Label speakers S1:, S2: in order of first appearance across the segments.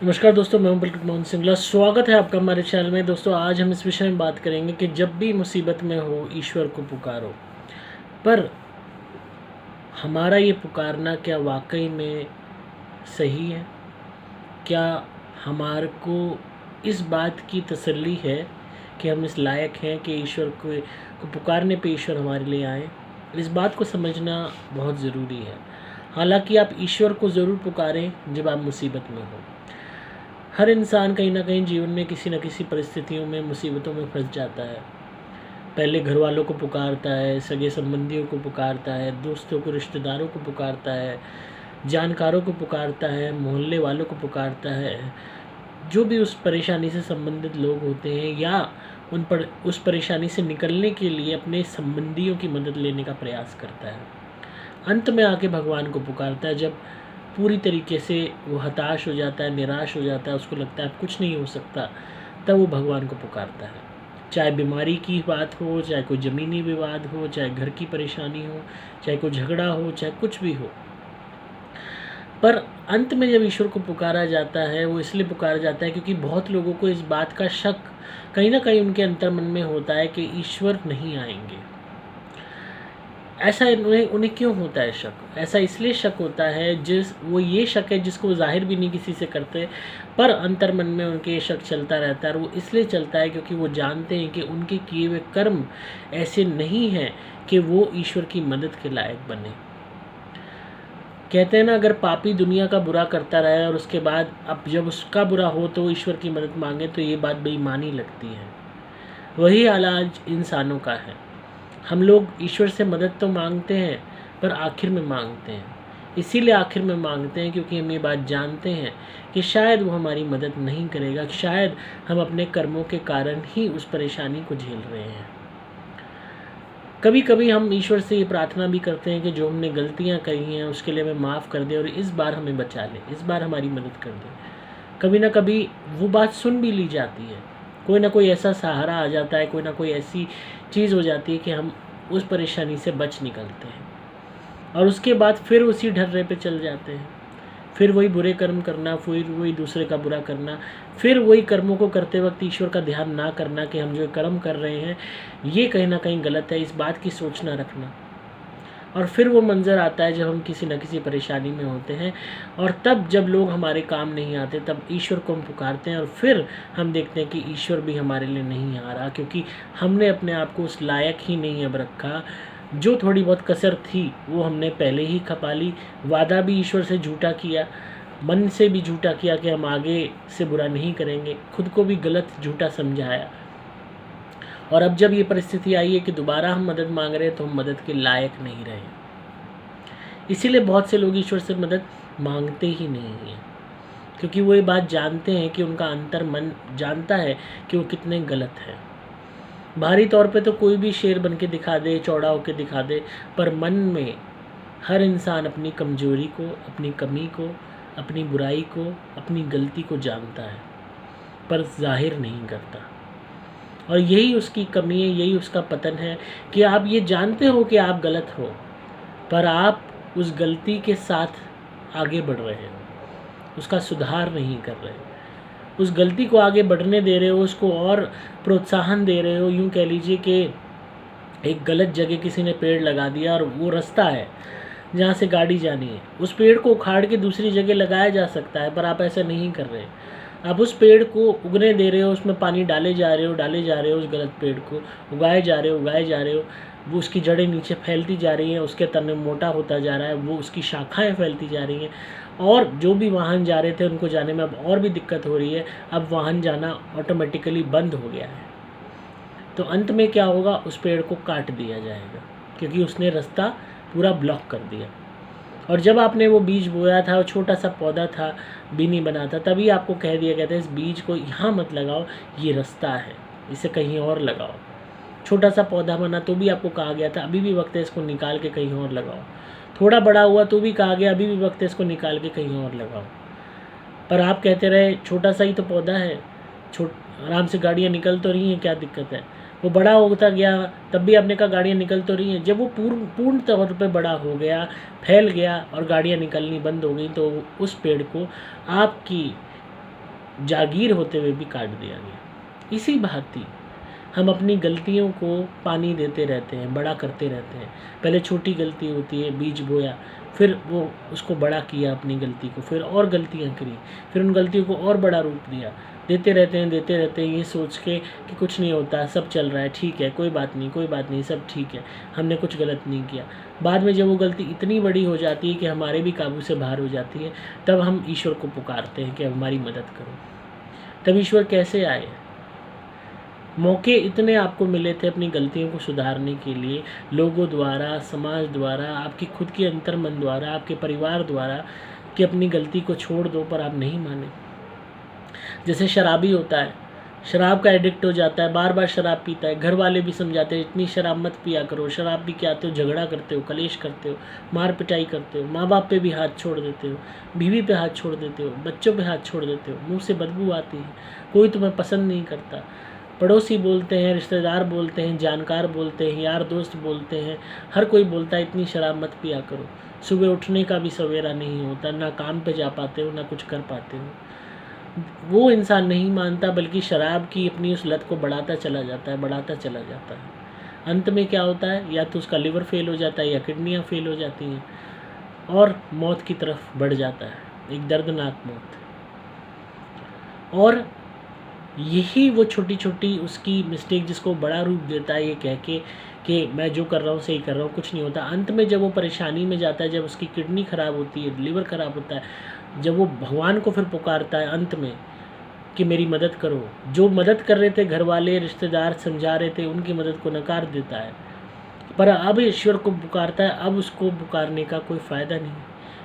S1: नमस्कार दोस्तों, मैं हूं पुलकित मोहन सिंगला। स्वागत है आपका हमारे चैनल में। दोस्तों, आज हम इस विषय में बात करेंगे कि जब भी मुसीबत में हो ईश्वर को पुकारो। पर हमारा ये पुकारना क्या वाकई में सही है? क्या हमारे को इस बात की तसल्ली है कि हम इस लायक हैं कि ईश्वर को पुकारने पे ईश्वर हमारे लिए आए? इस बात को समझना बहुत ज़रूरी है। हालांकि आप ईश्वर को ज़रूर पुकारें जब आप मुसीबत में हो। हर इंसान कहीं ना कहीं जीवन में किसी न किसी परिस्थितियों में मुसीबतों में फंस जाता है। पहले घर वालों को पुकारता है, सगे संबंधियों को पुकारता है, दोस्तों को, रिश्तेदारों को पुकारता है, जानकारों को पुकारता है, मोहल्ले वालों को पुकारता है। जो भी उस परेशानी से संबंधित लोग होते हैं या उन पर उस परेशानी से निकलने के लिए अपने संबंधियों की मदद लेने का प्रयास करता है। अंत में आके भगवान को पुकारता है। जब पूरी तरीके से वो हताश हो जाता है, निराश हो जाता है, उसको लगता है अब कुछ नहीं हो सकता, तब वो भगवान को पुकारता है। चाहे बीमारी की बात हो, चाहे कोई ज़मीनी विवाद हो, चाहे घर की परेशानी हो, चाहे कोई झगड़ा हो, चाहे कुछ भी हो। पर अंत में जब ईश्वर को पुकारा जाता है, वो इसलिए पुकारा जाता है क्योंकि बहुत लोगों को इस बात का शक कहीं ना कहीं उनके अंतर्मन में होता है कि ईश्वर नहीं आएंगे। ऐसा उन्हें क्यों होता है शक? ऐसा इसलिए शक होता है, ये शक है जिसको वो ज़ाहिर भी नहीं किसी से करते, पर अंतर्मन में उनके ये शक चलता रहता है। और वो इसलिए चलता है क्योंकि वो जानते हैं कि उनके किए हुए कर्म ऐसे नहीं हैं कि वो ईश्वर की मदद के लायक बने। कहते हैं ना, अगर पापी दुनिया का बुरा करता रहे और उसके बाद अब जब उसका बुरा हो तो ईश्वर की मदद मांगे, तो ये बात बेईमानी लगती है। वही हाल आज इंसानों का है। हम लोग ईश्वर से मदद तो मांगते हैं, पर आखिर में मांगते हैं। इसीलिए आखिर में मांगते हैं क्योंकि हम ये बात जानते हैं कि शायद वो हमारी मदद नहीं करेगा, शायद हम अपने कर्मों के कारण ही उस परेशानी को झेल रहे हैं। कभी कभी हम ईश्वर से ये प्रार्थना भी करते हैं कि जो हमने गलतियाँ करी हैं उसके लिए हमें माफ़ कर दे और इस बार हमें बचा ले, इस बार हमारी मदद कर दे। कभी ना कभी वो बात सुन भी ली जाती है। कोई ना कोई ऐसा सहारा आ जाता है, कोई ना कोई ऐसी चीज़ हो जाती है कि हम उस परेशानी से बच निकलते हैं। और उसके बाद फिर उसी ढर्रे पे चल जाते हैं। फिर वही बुरे कर्म करना, फिर वही दूसरे का बुरा करना, फिर वही कर्मों को करते वक्त ईश्वर का ध्यान ना करना कि हम जो कर्म कर रहे हैं ये कहीं ना कहीं गलत है, इस बात की सोच ना रखना। और फिर वो मंज़र आता है जब हम किसी न किसी परेशानी में होते हैं और तब जब लोग हमारे काम नहीं आते, तब ईश्वर को हम पुकारते हैं और फिर हम देखते हैं कि ईश्वर भी हमारे लिए नहीं आ रहा, क्योंकि हमने अपने आप को उस लायक ही नहीं अब रखा। जो थोड़ी बहुत कसर थी वो हमने पहले ही खपा ली। वादा भी ईश्वर से झूठा किया, मन से भी झूठा किया कि हम आगे से बुरा नहीं करेंगे, खुद को भी गलत झूठा समझाया। और अब जब ये परिस्थिति आई है कि दोबारा हम मदद मांग रहे हैं, तो हम मदद के लायक नहीं रहे। इसीलिए बहुत से लोग ईश्वर से मदद मांगते ही नहीं हैं, क्योंकि वो ये बात जानते हैं कि उनका अंतर मन जानता है कि वो कितने गलत हैं। बाहरी तौर पे तो कोई भी शेर बन के दिखा दे, चौड़ा होकर दिखा दे, पर मन में हर इंसान अपनी कमजोरी को, अपनी कमी को, अपनी बुराई को, अपनी गलती को जानता है, पर जाहिर नहीं करता। और यही उसकी कमी है, यही उसका पतन है कि आप ये जानते हो कि आप गलत हो, पर आप उस गलती के साथ आगे बढ़ रहे हो, उसका सुधार नहीं कर रहे हो, उस गलती को आगे बढ़ने दे रहे हो, उसको और प्रोत्साहन दे रहे हो। यूँ कह लीजिए कि एक गलत जगह किसी ने पेड़ लगा दिया और वो रास्ता है जहाँ से गाड़ी जानी है, उस पेड़ को उखाड़ के दूसरी जगह लगाया जा सकता है, पर आप ऐसा नहीं कर रहे। आप उस पेड़ को उगने दे रहे हो, उसमें पानी डाले जा रहे हो, उस गलत पेड़ को उगाए जा रहे हो। वो उसकी जड़ें नीचे फैलती जा रही हैं, उसके तने मोटा होता जा रहा है, वो उसकी शाखाएं फैलती जा रही हैं, और जो भी वाहन जा रहे थे उनको जाने में अब और भी दिक्कत हो रही है। अब वाहन जाना ऑटोमेटिकली बंद हो गया है। तो अंत में क्या होगा, उस पेड़ को काट दिया जाएगा, क्योंकि उसने रास्ता पूरा ब्लॉक कर दिया। और जब आपने वो बीज बोया था, वो छोटा सा पौधा था, बीनी बना था, तभी आपको कह दिया गया था इस बीज को यहाँ मत लगाओ, ये रास्ता है, इसे कहीं और लगाओ। छोटा सा पौधा बना तो भी आपको कहा गया था अभी भी वक्त है इसको निकाल के कहीं और लगाओ। थोड़ा बड़ा हुआ तो भी कहा गया अभी भी वक्त है इसको निकाल के कहीं और लगाओ। पर आप कहते रहे छोटा सा ही तो पौधा है, आराम से गाड़ियाँ निकल तो रही हैं, क्या दिक्कत है। वो बड़ा होता गया, तब भी आपने कहा गाड़ियाँ निकल तो रही हैं। जब वो पूर्ण तौर पे बड़ा हो गया, फैल गया और गाड़ियाँ निकलनी बंद हो गई, तो उस पेड़ को आपकी जागीर होते हुए भी काट दिया गया। इसी भांति हम अपनी गलतियों को पानी देते रहते हैं, बड़ा करते रहते हैं। पहले छोटी गलती होती है, बीज बोया, फिर वो उसको बड़ा किया अपनी गलती को, फिर और गलतियाँ करी, फिर उन गलतियों को और बड़ा रूप दिया। देते रहते हैं ये सोच के कि कुछ नहीं होता, सब चल रहा है, ठीक है, कोई बात नहीं, सब ठीक है, हमने कुछ गलत नहीं किया। बाद में जब वो गलती इतनी बड़ी हो जाती है कि हमारे भी काबू से बाहर हो जाती है, तब हम ईश्वर को पुकारते हैं कि हमारी मदद करो। तब ईश्वर कैसे आए? मौके इतने आपको मिले थे अपनी गलतियों को सुधारने के लिए, लोगों द्वारा, समाज द्वारा, आपकी खुद के अंतर्मन द्वारा, आपके परिवार द्वारा, कि अपनी गलती को छोड़ दो, पर आप नहीं माने। जैसे शराबी होता है, शराब का एडिक्ट हो जाता है, बार बार शराब पीता है, घर वाले भी समझाते हैं इतनी शराब मत पिया करो, शराब पी के आते हो, झगड़ा करते हो, कलेश करते हो, मार पिटाई करते हो, माँ बाप पे भी हाथ छोड़ देते हो, बीवी पे हाथ छोड़ देते हो, बच्चों पे हाथ छोड़ देते हो, मुँह से बदबू आती है, कोई तुम्हें पसंद नहीं करता, पड़ोसी बोलते हैं, रिश्तेदार बोलते हैं, जानकार बोलते हैं, यार दोस्त बोलते हैं, हर कोई बोलता है इतनी शराब मत पिया करो। सुबह उठने का भी सवेरा नहीं होता, ना काम पे जा पाते हो, ना कुछ कर पाते हो। वो इंसान नहीं मानता, बल्कि शराब की अपनी उस लत को बढ़ाता चला जाता है। अंत में क्या होता है? या तो उसका लिवर फेल हो जाता है, या किडनियाँ फेल हो जाती हैं, और मौत की तरफ बढ़ जाता है, एक दर्दनाक मौत। और यही वो छोटी छोटी उसकी मिस्टेक जिसको बड़ा रूप देता है, ये कह के कि मैं जो कर रहा हूँ सही कर रहा हूँ, कुछ नहीं होता। अंत में जब वो परेशानी में जाता है, जब उसकी किडनी खराब होती है, लिवर खराब होता है, जब वो भगवान को फिर पुकारता है अंत में कि मेरी मदद करो, जो मदद कर रहे थे घर वाले, रिश्तेदार समझा रहे थे, उनकी मदद को नकार देता है। पर अब ईश्वर को पुकारता है, अब उसको पुकारने का कोई फ़ायदा नहीं,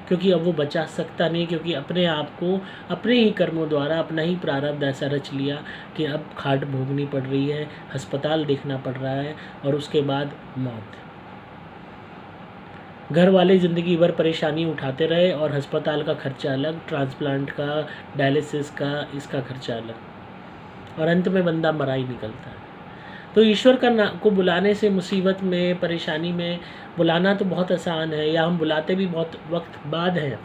S1: क्योंकि अब वो बचा सकता नहीं, क्योंकि अपने आप को अपने ही कर्मों द्वारा, अपना ही प्रारब्ध ऐसा रच लिया कि अब खाट भोगनी पड़ रही है, अस्पताल देखना पड़ रहा है, और उसके बाद मौत। घर वाले ज़िंदगी भर परेशानी उठाते रहे, और अस्पताल का खर्चा अलग, ट्रांसप्लांट का, डायलिसिस का, इसका खर्चा अलग, और अंत में बंदा मरा ही निकलता है। तो ईश्वर को बुलाने से मुसीबत में, परेशानी में बुलाना तो बहुत आसान है, या हम बुलाते भी बहुत वक्त बाद हैं,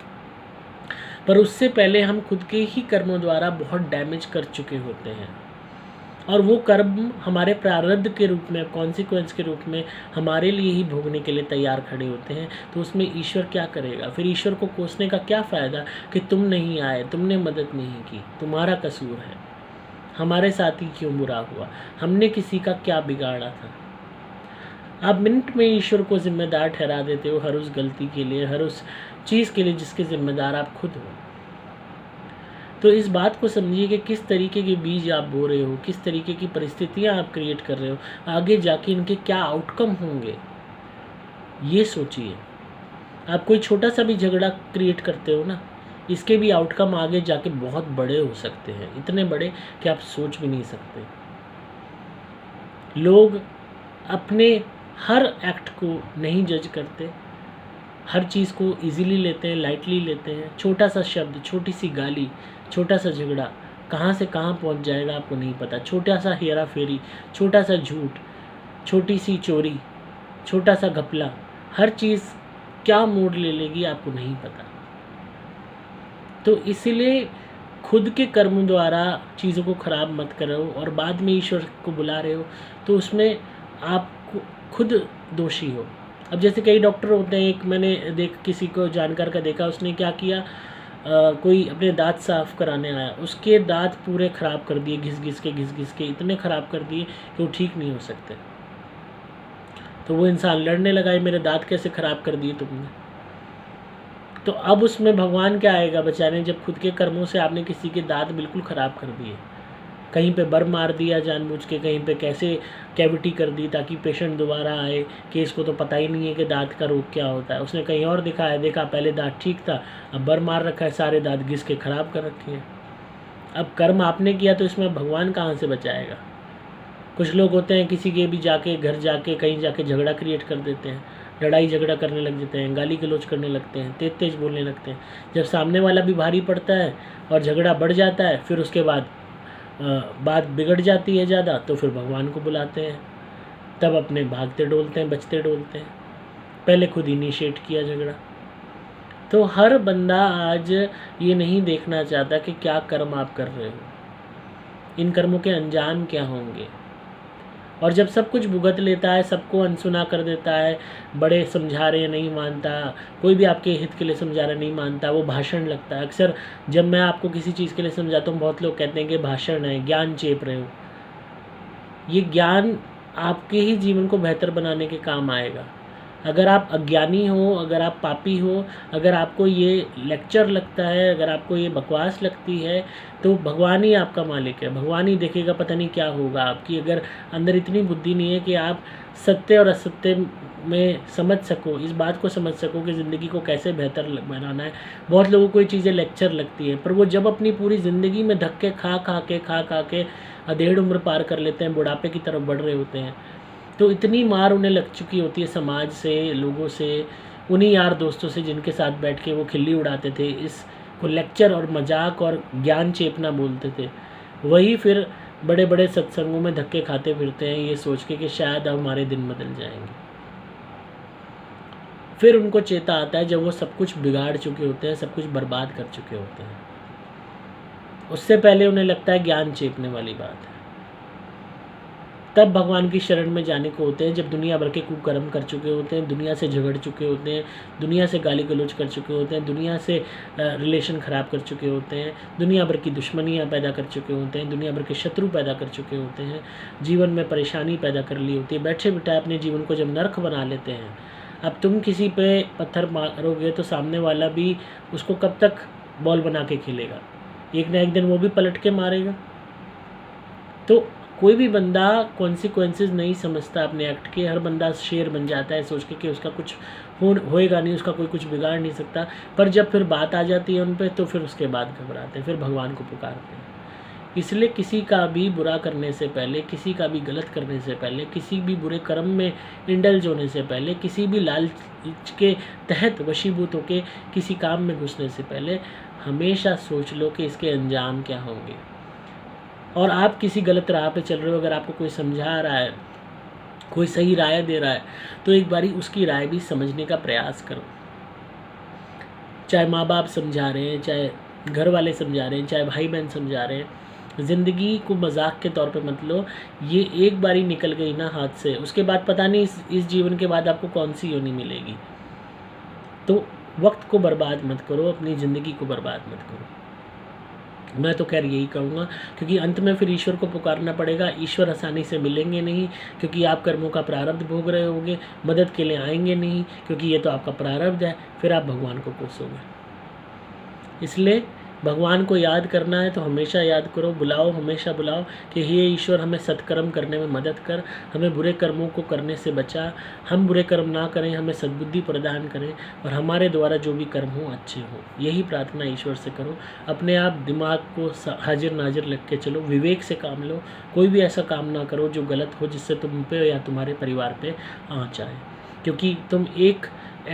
S1: पर उससे पहले हम खुद के ही कर्मों द्वारा बहुत डैमेज कर चुके होते हैं, और वो कर्म हमारे प्रारब्ध के रूप में, कॉन्सिक्वेंस के रूप में हमारे लिए ही भोगने के लिए तैयार खड़े होते हैं। तो उसमें ईश्वर क्या करेगा? फिर ईश्वर को कोसने का क्या फ़ायदा कि तुम नहीं आए, तुमने मदद नहीं की, तुम्हारा कसूर है, हमारे साथ ही क्यों बुरा हुआ, हमने किसी का क्या बिगाड़ा था। आप मिनट में ईश्वर को जिम्मेदार ठहरा देते हो हर उस गलती के लिए, हर उस चीज़ के लिए जिसके जिम्मेदार आप खुद हो। तो इस बात को समझिए कि किस तरीके के बीज आप बो रहे हो, किस तरीके की परिस्थितियां आप क्रिएट कर रहे हो, आगे जाके इनके क्या आउटकम होंगे, ये सोचिए। आप कोई छोटा सा भी झगड़ा क्रिएट करते हो ना, इसके भी आउटकम आगे जाके बहुत बड़े हो सकते हैं, इतने बड़े कि आप सोच भी नहीं सकते। लोग अपने हर एक्ट को नहीं जज करते, हर चीज़ को इजीली लेते हैं, लाइटली लेते हैं। छोटा सा शब्द, छोटी सी गाली, छोटा सा झगड़ा कहाँ से कहाँ पहुँच जाएगा आपको नहीं पता। छोटा सा हेरा फेरी, छोटा सा झूठ, छोटी सी चोरी, छोटा सा घपला, हर चीज़ क्या मोड़ ले लेगी आपको नहीं पता। तो इसलिए खुद के कर्म द्वारा चीज़ों को ख़राब मत करो, और बाद में ईश्वर को बुला रहे हो तो उसमें आप खुद दोषी हो। अब जैसे कई डॉक्टर होते हैं, एक मैंने किसी को जानकार का देखा, उसने क्या किया, कोई अपने दांत साफ़ कराने आया, उसके दांत पूरे ख़राब कर दिए, घिस घिस के इतने ख़राब कर दिए कि वो ठीक नहीं हो सकते। तो वो इंसान लड़ने लगा, मेरे दांत कैसे ख़राब कर दिए तुमने। तो अब उसमें भगवान क्या आएगा बचाने, जब खुद के कर्मों से आपने किसी के दांत बिल्कुल ख़राब कर दिए, कहीं पे बर मार दिया जानबूझ के, कहीं पे कैसे कैविटी कर दी ताकि पेशेंट दोबारा आए कि इसको तो पता ही नहीं है कि दांत का रोग क्या होता है। उसने कहीं और दिखाया, देखा पहले दांत ठीक था, अब बर मार रखा है, सारे दांत घिस के ख़राब कर रखे हैं। अब कर्म आपने किया तो इसमें भगवान कहाँ से बचाएगा। कुछ लोग होते हैं किसी के भी जाके घर जाके कहीं जाके झगड़ा क्रिएट कर देते हैं, लड़ाई झगड़ा करने लग जाते हैं, गाली गलौज करने लगते हैं, तेज तेज बोलने लगते हैं। जब सामने वाला भी भारी पड़ता है और झगड़ा बढ़ जाता है, फिर उसके बाद बात बिगड़ जाती है ज़्यादा, तो फिर भगवान को बुलाते हैं, तब अपने भागते डोलते हैं, बचते डोलते हैं। पहले खुद इनिशिएट किया झगड़ा। तो हर बंदा आज ये नहीं देखना चाहता कि क्या कर्म आप कर रहे हो, इन कर्मों के अंजाम क्या होंगे। और जब सब कुछ भुगत लेता है, सबको अनसुना कर देता है, बड़े समझा रहे नहीं मानता, कोई भी आपके हित के लिए समझा रहा नहीं मानता, वो भाषण लगता है। अक्सर जब मैं आपको किसी चीज़ के लिए समझाता हूँ, बहुत लोग कहते हैं कि भाषण है, ज्ञान चेप रहे हो। ये ज्ञान आपके ही जीवन को बेहतर बनाने के काम आएगा। अगर आप अज्ञानी हो, अगर आप पापी हो, अगर आपको ये लेक्चर लगता है, अगर आपको ये बकवास लगती है, तो भगवान ही आपका मालिक है। भगवान ही देखेगा पता नहीं क्या होगा आपकी। अगर अंदर इतनी बुद्धि नहीं है कि आप सत्य और असत्य में समझ सको, इस बात को समझ सको कि ज़िंदगी को कैसे बेहतर बनाना है। बहुत लोगों को ये चीज़ें लेक्चर लगती है, पर वो जब अपनी पूरी ज़िंदगी में धक्के खा खा के अधेड़ उम्र पार कर लेते हैं, बुढ़ापे की तरफ बढ़ रहे होते हैं, तो इतनी मार उन्हें लग चुकी होती है समाज से, लोगों से, उन्हीं यार दोस्तों से जिनके साथ बैठ के वो खिल्ली उड़ाते थे, इस को लेक्चर और मजाक और ज्ञान चेपना बोलते थे, वही फिर बड़े बड़े सत्संगों में धक्के खाते फिरते हैं ये सोच के कि शायद अब हमारे दिन बदल जाएंगे। फिर उनको चेता आता है जब वो सब कुछ बिगाड़ चुके होते हैं, सब कुछ बर्बाद कर चुके होते हैं। उससे पहले उन्हें लगता है ज्ञान चेपने वाली बात है। तब भगवान की शरण में जाने को होते हैं जब दुनिया भर के कुकर्म कर चुके होते हैं, दुनिया से झगड़ चुके होते हैं, दुनिया से गाली गलौज कर चुके होते हैं, दुनिया से रिलेशन ख़राब कर चुके होते हैं, दुनिया भर की दुश्मनियाँ पैदा कर चुके होते हैं, दुनिया भर के शत्रु पैदा कर चुके होते हैं, जीवन में परेशानी पैदा कर ली होती है। बैठे बिठाए अपने जीवन को जब नर्क बना लेते हैं, अब तुम किसी पे पत्थर मारोगे तो सामने वाला भी उसको कब तक बॉल बना के खेलेगा, एक ना एक दिन वो भी पलट के मारेगा। तो कोई भी बंदा कॉन्सिक्वेंसेस नहीं समझता अपने एक्ट के। हर बंदा शेर बन जाता है सोच के कि उसका कुछ होएगा नहीं, उसका कोई कुछ बिगाड़ नहीं सकता। पर जब फिर बात आ जाती है उन पे तो फिर उसके बाद घबराते हैं, फिर भगवान को पुकारते हैं। इसलिए किसी का भी बुरा करने से पहले, किसी का भी गलत करने से पहले, किसी भी बुरे कर्म में इंडल्ज होने से पहले, किसी भी लालच के तहत वशीभूत होकर किसी काम में घुसने से पहले हमेशा सोच लो कि इसके अंजाम क्या होंगे। और आप किसी गलत राह पे चल रहे हो, अगर आपको कोई समझा रहा है, कोई सही राय दे रहा है, तो एक बारी उसकी राय भी समझने का प्रयास करो। चाहे माँ बाप समझा रहे हैं, चाहे घर वाले समझा रहे हैं, चाहे भाई बहन समझा रहे हैं, ज़िंदगी को मजाक के तौर पे मत लो। ये एक बारी निकल गई ना हाथ से, उसके बाद पता नहीं इस जीवन के बाद आपको कौन सी योनि मिलेगी। तो वक्त को बर्बाद मत करो, अपनी ज़िंदगी को बर्बाद मत करो। मैं तो खैर यही कहूँगा, क्योंकि अंत में फिर ईश्वर को पुकारना पड़ेगा। ईश्वर आसानी से मिलेंगे नहीं, क्योंकि आप कर्मों का प्रारब्ध भोग रहे होंगे। मदद के लिए आएंगे नहीं, क्योंकि ये तो आपका प्रारब्ध है। फिर आप भगवान को कोसोगे। इसलिए भगवान को याद करना है तो हमेशा याद करो, बुलाओ, हमेशा बुलाओ कि हे ईश्वर, हमें सत्कर्म करने में मदद कर, हमें बुरे कर्मों को करने से बचा, हम बुरे कर्म ना करें, हमें सद्बुद्धि प्रदान करें और हमारे द्वारा जो भी कर्म हो अच्छे हो। यही प्रार्थना ईश्वर से करो। अपने आप दिमाग को हाजिर नाजिर रख के चलो, विवेक से काम लो। कोई भी ऐसा काम ना करो जो गलत हो, जिससे तुम पे या तुम्हारे परिवार पे आँच आए, क्योंकि तुम एक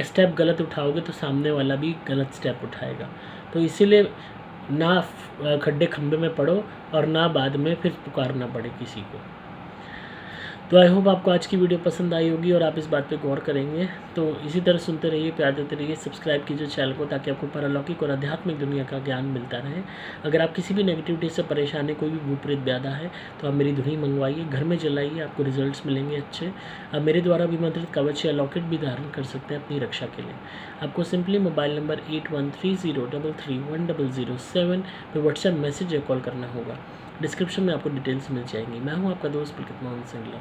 S1: स्टेप गलत उठाओगे तो सामने वाला भी गलत स्टेप उठाएगा। तो इसीलिए ना खड्डे खंबे में पड़ो और ना बाद में फिर पुकारना पड़े किसी को। तो आई होप आपको आज की वीडियो पसंद आई होगी और आप इस बात पे गौर करेंगे। तो इसी तरह सुनते रहिए, प्यार देते रहिए, सब्सक्राइब कीजिए चैनल को, ताकि आपको पारलौकिक और आध्यात्मिक दुनिया का ज्ञान मिलता रहे। अगर आप किसी भी नेगेटिविटी से परेशान है, कोई भी भूत-प्रेत व्याधा है, तो आप मेरी धुनी मंगवाइए, घर में जलाइए, आपको रिजल्ट्स मिलेंगे अच्छे। आप मेरे द्वारा विमंत्रित कवच या लॉकेट भी धारण कर सकते हैं अपनी रक्षा के लिए। आपको सिंपली मोबाइल नंबर 8130331007 पर व्हाट्सएप मैसेज या कॉल करना होगा। डिस्क्रिप्शन में आपको डिटेल्स मिल जाएंगी। मैं हूँ आपका दोस्त पुलकित मोहन सिंगला।